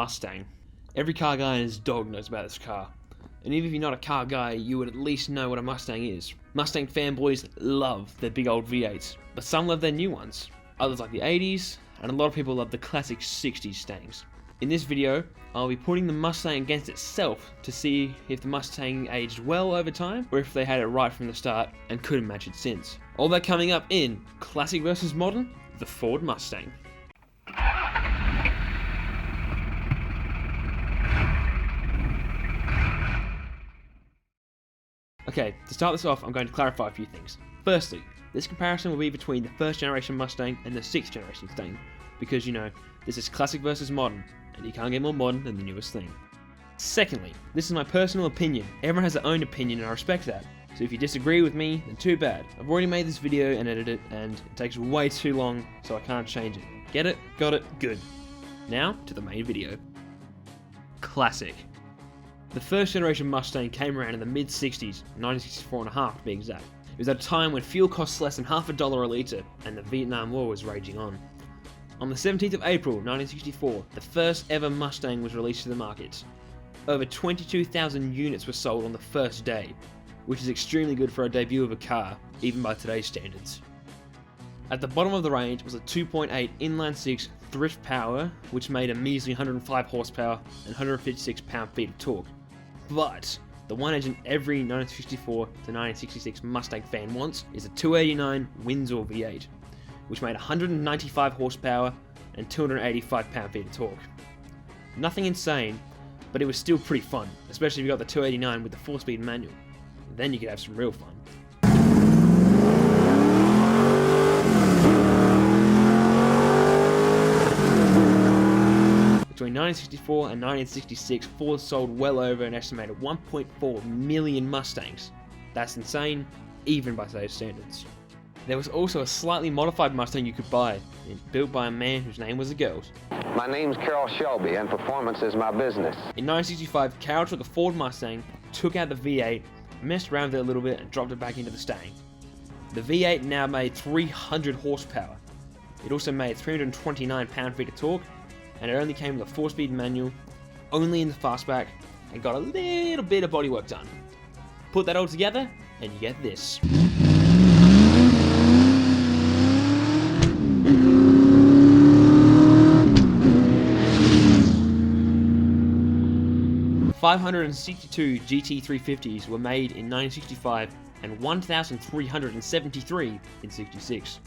Mustang. Every car guy and his dog knows about this car. And even if you're not a car guy, you would at least know what a Mustang is. Mustang fanboys love their big old V8s, but some love their new ones. Others like the 80s, and a lot of people love the classic 60s Mustangs. In this video, I'll be putting the Mustang against itself to see if the Mustang aged well over time, or if they had it right from the start and couldn't match it since. All that coming up in Classic vs Modern, the Ford Mustang. Okay, to start this off, I'm going to clarify a few things. Firstly, this comparison will be between the first generation Mustang and the 6th generation Mustang, because this is classic versus modern, and you can't get more modern than the newest thing. Secondly, this is my personal opinion. Everyone has their own opinion and I respect that. So if you disagree with me, then too bad. I've already made this video and edited it, and it takes way too long, so I can't change it. Get it? Got it? Good. Now, to the main video. Classic. The first generation Mustang came around in the mid-60s, 1964 and a half to be exact. It was at a time when fuel costs less than $1 a litre, and the Vietnam War was raging on. On the 17th of April 1964, the first ever Mustang was released to the market. Over 22,000 units were sold on the first day, which is extremely good for a debut of a car, even by today's standards. At the bottom of the range was a 2.8 inline-six thrift power, which made a measly 105 horsepower and 156 pound-feet of torque. But the one engine every 1964 to 1966 Mustang fan wants is a 289 Windsor V8, which made 195 horsepower and 285 pound-feet of torque. Nothing insane, but it was still pretty fun, especially if you got the 289 with the 4-speed manual. Then you could have some real fun. Between 1964 and 1966, Ford sold well over an estimated 1.4 million Mustangs. That's insane, even by today's standards. There was also a slightly modified Mustang you could buy, built by a man whose name was a girl's. My name's Carroll Shelby, and performance is my business. In 1965, Carroll took a Ford Mustang, took out the V8, messed around with it a little bit, and dropped it back into the Stang. The V8 now made 300 horsepower. It also made 329 pound-feet of torque, and it only came with a 4-speed manual, only in the fastback, and got a little bit of bodywork done. Put that all together, and you get this. .562 GT350s were made in 1965 and 1,373 in '66,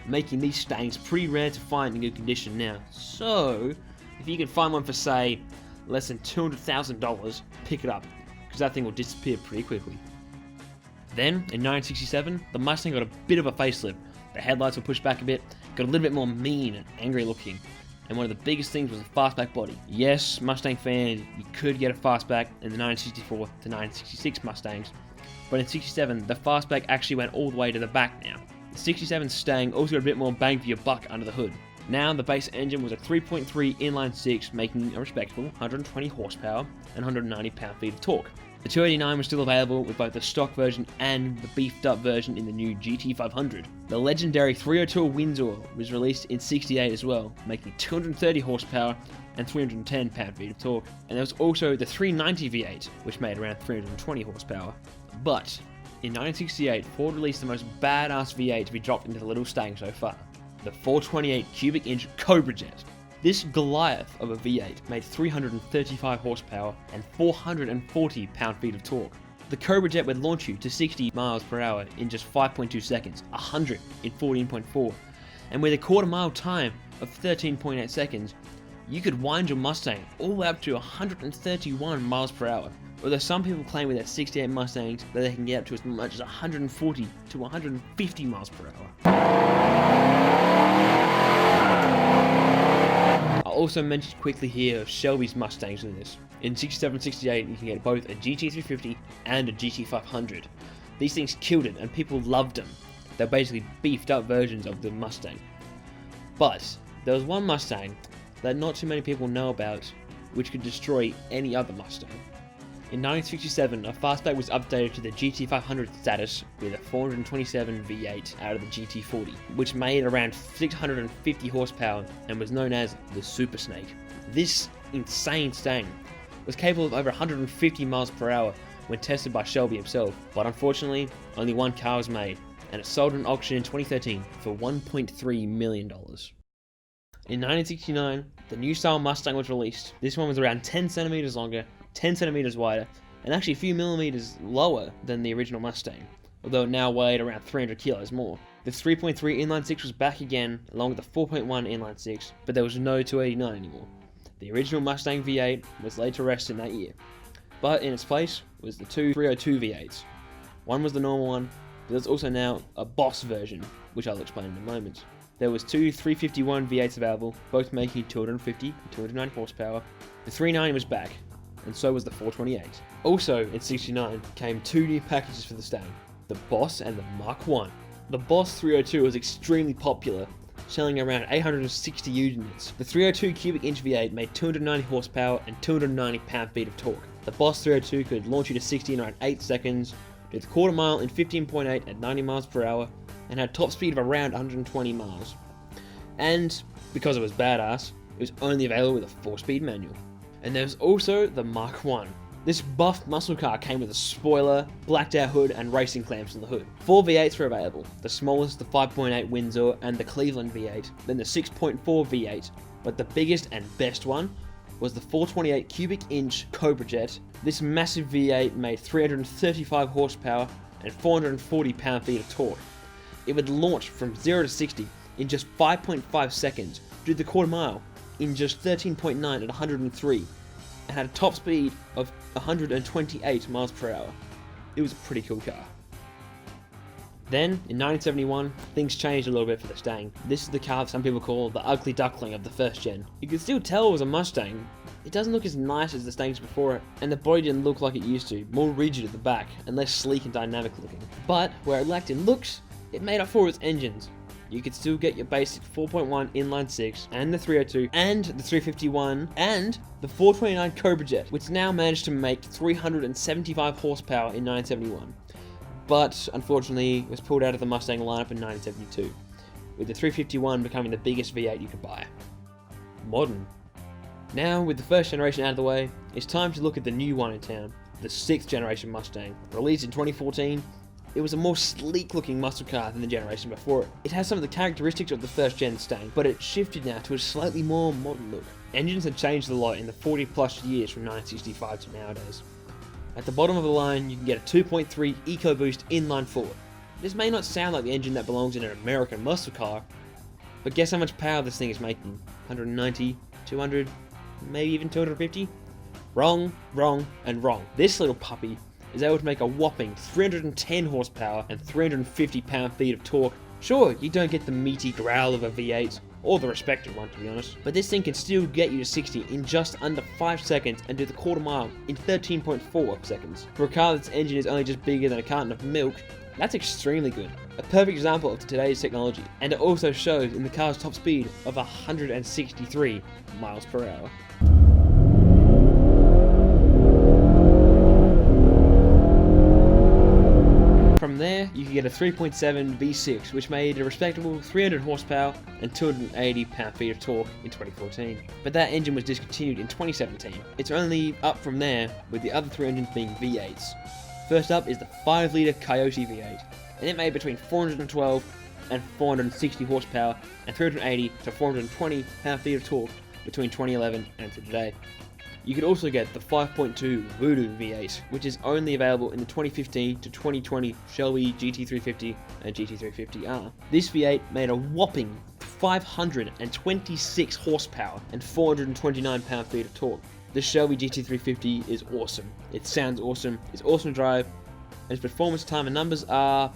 making these Stangs pretty rare to find in good condition now. So, if you can find one for say less than $200,000, pick it up, because that thing will disappear pretty quickly. Then, in 1967, the Mustang got a bit of a facelift. The headlights were pushed back a bit, got a little bit more mean and angry looking. And one of the biggest things was the fastback body. Yes, Mustang fans, you could get a fastback in the 1964 to 1966 Mustangs, but in 67, the fastback actually went all the way to the back now. The 67 Stang also got a bit more bang for your buck under the hood. Now, the base engine was a 3.3 inline-six, making a respectable 120 horsepower and 190 pound-feet of torque. The 289 was still available with both the stock version and the beefed-up version in the new GT500. The legendary 302 Windsor was released in '68 as well, making 230 horsepower and 310 pound-feet of torque. And there was also the 390 V8, which made around 320 horsepower. But in 1968, Ford released the most badass V8 to be dropped into the little Stang so far, the 428 cubic inch Cobra Jet. This Goliath of a V8 made 335 horsepower and 440 pound-feet of torque. The Cobra Jet would launch you to 60 miles per hour in just 5.2 seconds, 100 in 14.4, and with a quarter-mile time of 13.8 seconds, you could wind your Mustang all the way up to 131 miles per hour. Although some people claim with their '68 Mustangs that they can get up to as much as 140 to 150 miles per hour. I'll also mention quickly here of Shelby's Mustangs in this. In '67-68, you can get both a GT350 and a GT500. These things killed it and people loved them. They're basically beefed up versions of the Mustang. But there was one Mustang that not too many people know about, which could destroy any other Mustang. In 1967, a fastback was updated to the GT500 status with a 427 V8 out of the GT40, which made around 650 horsepower and was known as the Super Snake. This insane Stang. It was capable of over 150 miles per hour when tested by Shelby himself, but unfortunately, only one car was made, and it sold at an auction in 2013 for $1.3 million. In 1969, the new style Mustang was released. This one was around 10 centimeters longer, 10 centimeters wider, and actually a few millimeters lower than the original Mustang, although it now weighed around 300 kilos more. The 3.3 inline-six was back again, along with the 4.1 inline-six, but there was no 289 anymore. The original Mustang V8 was laid to rest in that year, but in its place was the two 302 V8s. One was the normal one, but there's also now a Boss version, which I'll explain in a moment. There was two 351 V8s available, both making 250 and 290 horsepower. The 390 was back, and so was the 428. Also in 69 came two new packages for the Stang, the Boss and the Mark I. The Boss 302 was extremely popular, selling around 860 units. The 302 cubic inch V8 made 290 horsepower and 290 pound-feet of torque. The Boss 302 could launch you to 60 in around 8 seconds, do the quarter mile in 15.8 at 90 miles per hour, and had top speed of around 120 miles. And, because it was badass, it was only available with a 4-speed manual. And there's also the Mark I. This buff muscle car came with a spoiler, blacked out hood, and racing clamps on the hood. 4 V8s were available, the smallest the 5.8 Windsor and the Cleveland V8, then the 6.4 V8, but the biggest and best one was the 428 cubic inch Cobra Jet. This massive V8 made 335 horsepower and 440 pound-feet of torque. It would launch from 0 to 60 in just 5.5 seconds, do the quarter mile in just 13.9 at 103, and had a top speed of 128 miles per hour. It was a pretty cool car. Then, in 1971, things changed a little bit for the Stang. This is the car that some people call the ugly duckling of the first gen. You could still tell it was a Mustang. It doesn't look as nice as the Stangs before it, and the body didn't look like it used to, more rigid at the back, and less sleek and dynamic looking. But, where it lacked in looks, it made up for its engines. You could still get your basic 4.1 inline-six, and the 302, and the 351, and the 429 Cobra Jet, which now managed to make 375 horsepower in 1971. But, unfortunately, it was pulled out of the Mustang lineup in 1972, with the 351 becoming the biggest V8 you could buy. Modern. Now, with the first generation out of the way, it's time to look at the new one in town, the 6th generation Mustang. Released in 2014, it was a more sleek-looking muscle car than the generation before it. It has some of the characteristics of the first-gen Stang, but it shifted now to a slightly more modern look. Engines have changed a lot in the 40-plus years from 1965 to nowadays. At the bottom of the line, you can get a 2.3 EcoBoost inline-4. This may not sound like the engine that belongs in an American muscle car, but guess how much power this thing is making? 190, 200, maybe even 250? Wrong, wrong, and wrong. This little puppy is able to make a whopping 310 horsepower and 350 pound-feet of torque. Sure, you don't get the meaty growl of a V8, or the respected one to be honest, but this thing can still get you to 60 in just under 5 seconds and do the quarter mile in 13.4 seconds. For a car that's engine is only just bigger than a carton of milk, that's extremely good. A perfect example of today's technology, and it also shows in the car's top speed of 163 miles per hour. From there, you can get a 3.7 V6, which made a respectable 300 horsepower and 280 pound-feet of torque in 2014. But that engine was discontinued in 2017. It's only up from there, with the other 3 engines being V8s. First up is the 5-litre Coyote V8, and it made between 412 and 460 horsepower and 380 to 420 pound-feet of torque between 2011 and today. You could also get the 5.2 Voodoo V8, which is only available in the 2015 to 2020 Shelby GT350 and GT350R. This V8 made a whopping 526 horsepower and 429 pound-feet of torque. The Shelby GT350 is awesome. It sounds awesome, it's awesome to drive, and its performance, time and numbers are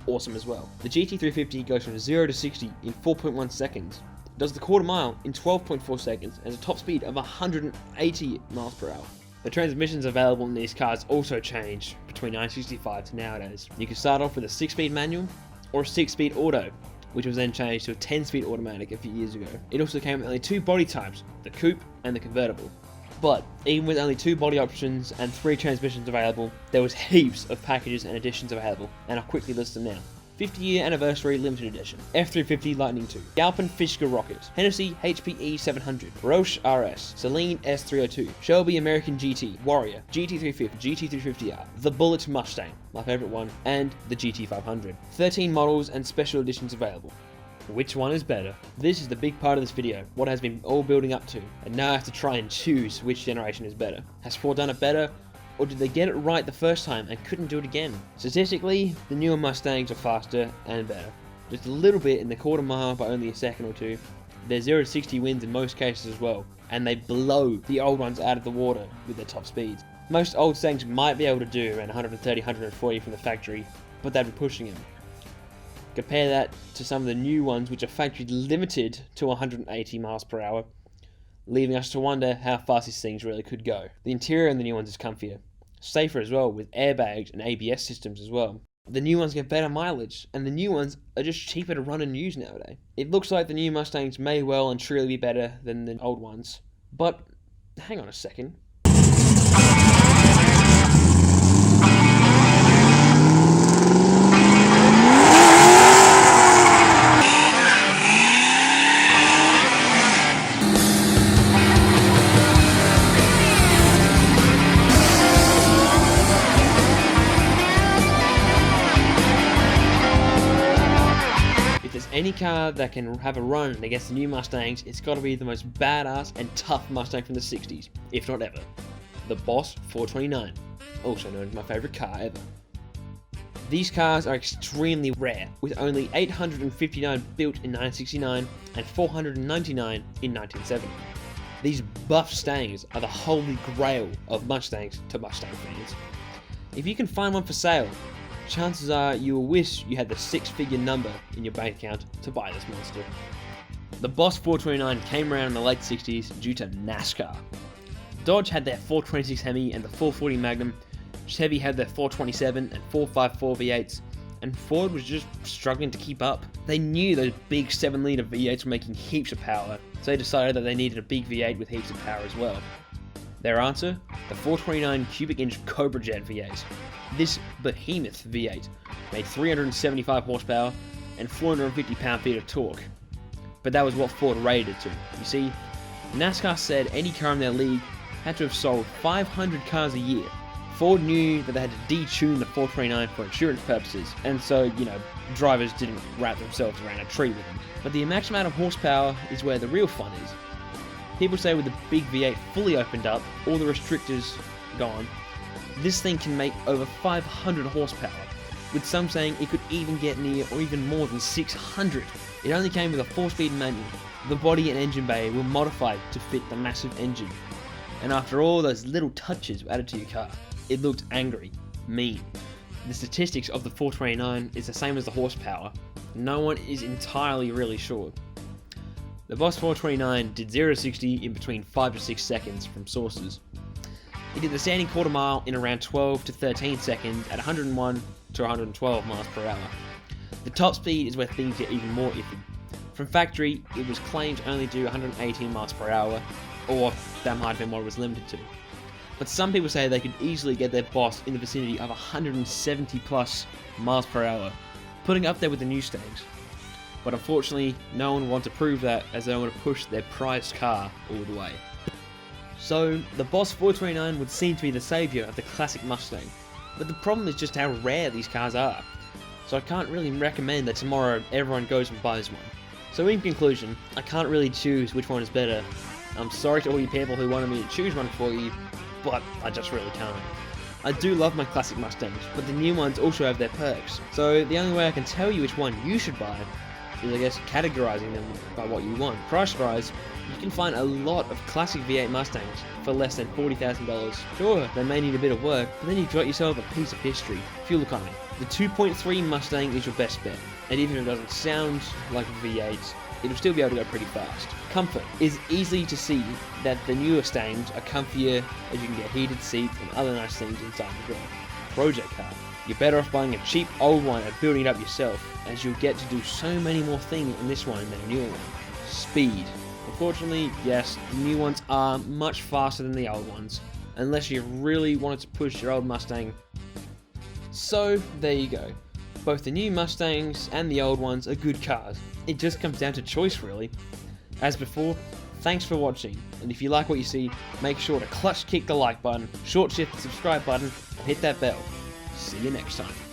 awesome as well. The GT350 goes from 0 to 60 in 4.1 seconds, does the quarter mile in 12.4 seconds, and has a top speed of 180 miles per hour. The transmissions available in these cars also changed between 1965 to nowadays. You can start off with a 6-speed manual or a 6-speed auto, which was then changed to a 10-speed automatic a few years ago. It also came with only 2 body types, the coupe and the convertible. But even with only 2 body options and 3 transmissions available, there was heaps of packages and additions available, and I'll quickly list them now. 50-year anniversary limited edition. F350 Lightning II. Galpin Fisker rocket. Hennessy HPE 700. Roche RS. Celine S302. Shelby American GT. Warrior. GT350. GT350R. The Bullet Mustang, my favorite one, and the GT500. 13 models and special editions available. Which one is better? This is the big part of this video, what has been all building up to, and now I have to try and choose which generation is better. Has Ford done it better, or did they get it right the first time and couldn't do it again? Statistically, the newer Mustangs are faster and better. Just a little bit in the quarter mile by only a second or two. Their 0 to 60 wins in most cases as well, and they blow the old ones out of the water with their top speeds. Most old Mustangs might be able to do around 130, 140 from the factory, but they'd be pushing them. Compare that to some of the new ones which are factory limited to 180 miles per hour, leaving us to wonder how fast these things really could go. The interior in the new ones is comfier, safer as well, with airbags and ABS systems as well. The new ones get better mileage, and the new ones are just cheaper to run and use nowadays. It looks like the new Mustangs may well and truly be better than the old ones, but hang on a second. Any car that can have a run against the new Mustangs, it's got to be the most badass and tough Mustang from the 60s, if not ever. The Boss 429, also known as my favourite car ever. These cars are extremely rare, with only 859 built in 1969 and 499 in 1970. These buff Stangs are the holy grail of Mustangs to Mustang fans. If you can find one for sale, chances are you will wish you had the 6-figure number in your bank account to buy this monster. The Boss 429 came around in the late 60s due to NASCAR. Dodge had their 426 Hemi and the 440 Magnum, Chevy had their 427 and 454 V8s, and Ford was just struggling to keep up. They knew those big 7-litre V8s were making heaps of power, so they decided that they needed a big V8 with heaps of power as well. Their answer? The 429 cubic inch Cobra Jet V8. This behemoth V8 made 375 horsepower and 450 pound-feet of torque. But that was what Ford rated it to. You see, NASCAR said any car in their league had to have sold 500 cars a year. Ford knew that they had to detune the 429 for insurance purposes, and so, drivers didn't wrap themselves around a tree with them. But the max amount of horsepower is where the real fun is. People say with the big V8 fully opened up, all the restrictors gone, this thing can make over 500 horsepower, with some saying it could even get near or even more than 600. It only came with a 4-speed manual. The body and engine bay were modified to fit the massive engine. And after all those little touches were added to your car, it looked angry, mean. The statistics of the 429 is the same as the horsepower. No one is entirely really sure. The Boss 429 did 0 to 60 in between 5 to 6 seconds from sources. It did the standing quarter mile in around 12 to 13 seconds at 101 to 112 miles per hour. The top speed is where things get even more iffy. From factory, it was claimed to only do 118 miles per hour, or that might have been what it was limited to. But some people say they could easily get their Boss in the vicinity of 170 plus miles per hour, putting it up there with the new Mustangs. But unfortunately, no one wanted to prove that, as they want to push their prized car all the way. So, the Boss 429 would seem to be the saviour of the classic Mustang, but the problem is just how rare these cars are, so I can't really recommend that tomorrow everyone goes and buys one. So in conclusion, I can't really choose which one is better. I'm sorry to all you people who wanted me to choose one for you, but I just really can't. I do love my classic Mustangs, but the new ones also have their perks, so the only way I can tell you which one you should buy is, I guess, categorizing them by what you want. Price-wise, you can find a lot of classic V8 Mustangs for less than $40,000. Sure, they may need a bit of work, but then you've got yourself a piece of history. Fuel economy. The 2.3 Mustang is your best bet, and even if it doesn't sound like a V8, it'll still be able to go pretty fast. Comfort is easy to see that the newer Mustangs are comfier, as you can get heated seats and other nice things inside as well. Project car. You're better off buying a cheap old one and building it up yourself, as you'll get to do so many more things in this one than a newer one. Speed. Unfortunately, yes, the new ones are much faster than the old ones, unless you really wanted to push your old Mustang. So, there you go. Both the new Mustangs and the old ones are good cars. It just comes down to choice, really. As before, thanks for watching, and if you like what you see, make sure to clutch kick the like button, short shift the subscribe button, and hit that bell. See you next time.